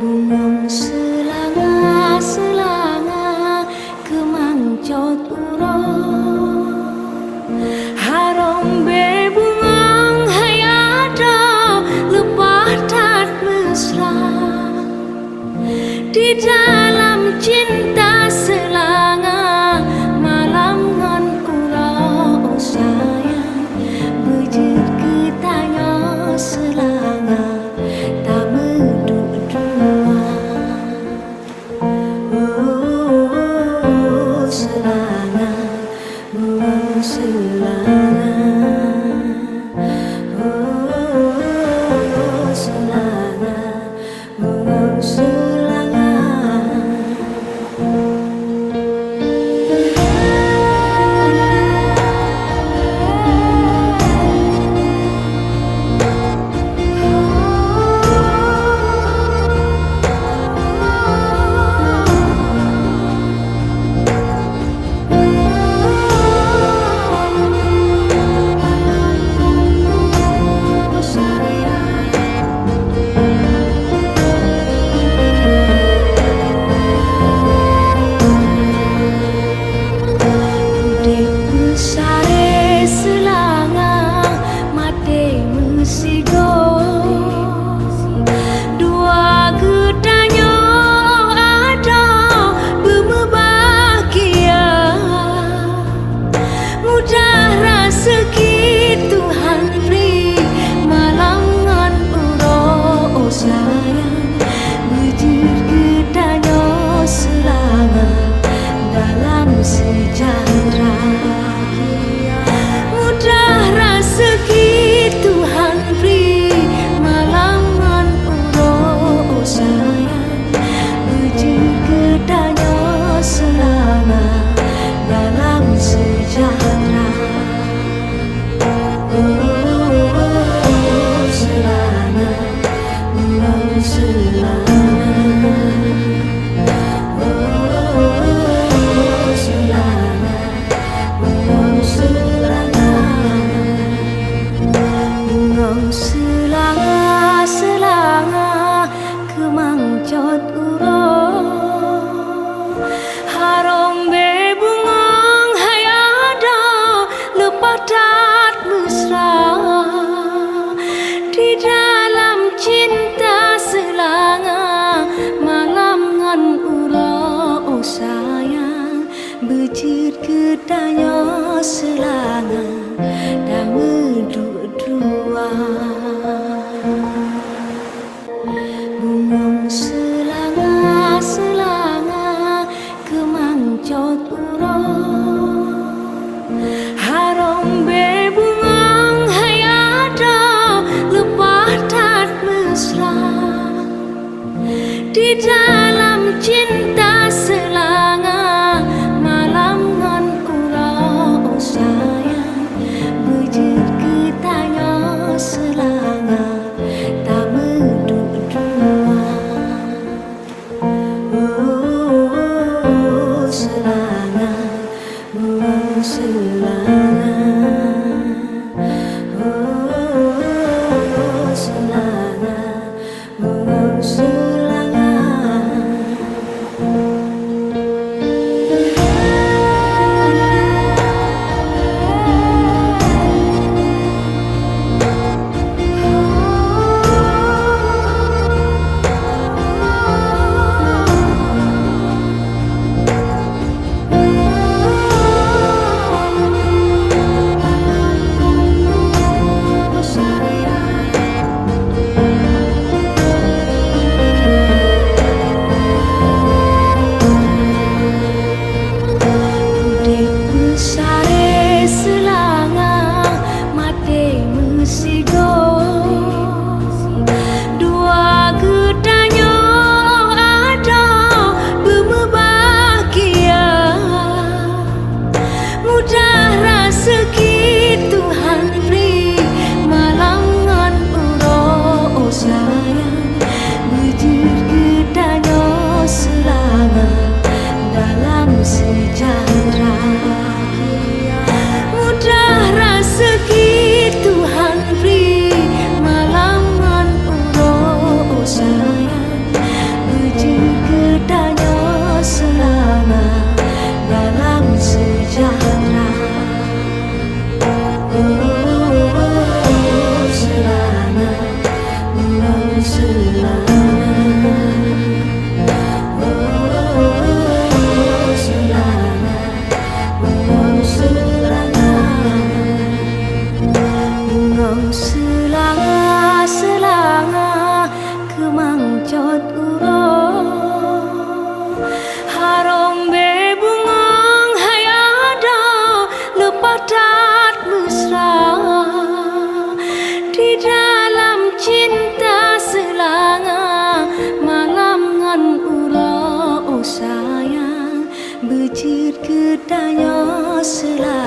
Bungong selanga-selanga kemangcot urang harom bebungang hayada lepah tat mesra di dalam cinta selanga malam ngan urang sayang bujur ketanya selanga tak medudua selanga buang selanga selanga buang selanga. Selanga-selanga kemangcot urang harom bebungang hayada lepah tat mesra di dalam cinta selanga malam ngan urang sayang bejir ketanya selanga dah medudua. Bungong selanga-selanga kemangcot urang harom bebungang hayada lepah tat mesra di dalam cinta selanga malam ngan urang sayang bujur ketanya selanga tak medudua selanga buang selanga selanga buang selanga. Selanga kemangcot uro harombe bungang hayada lepatat mesra di dalam cinta selanga malam ngan uro oh sayang bejit kedanya selanga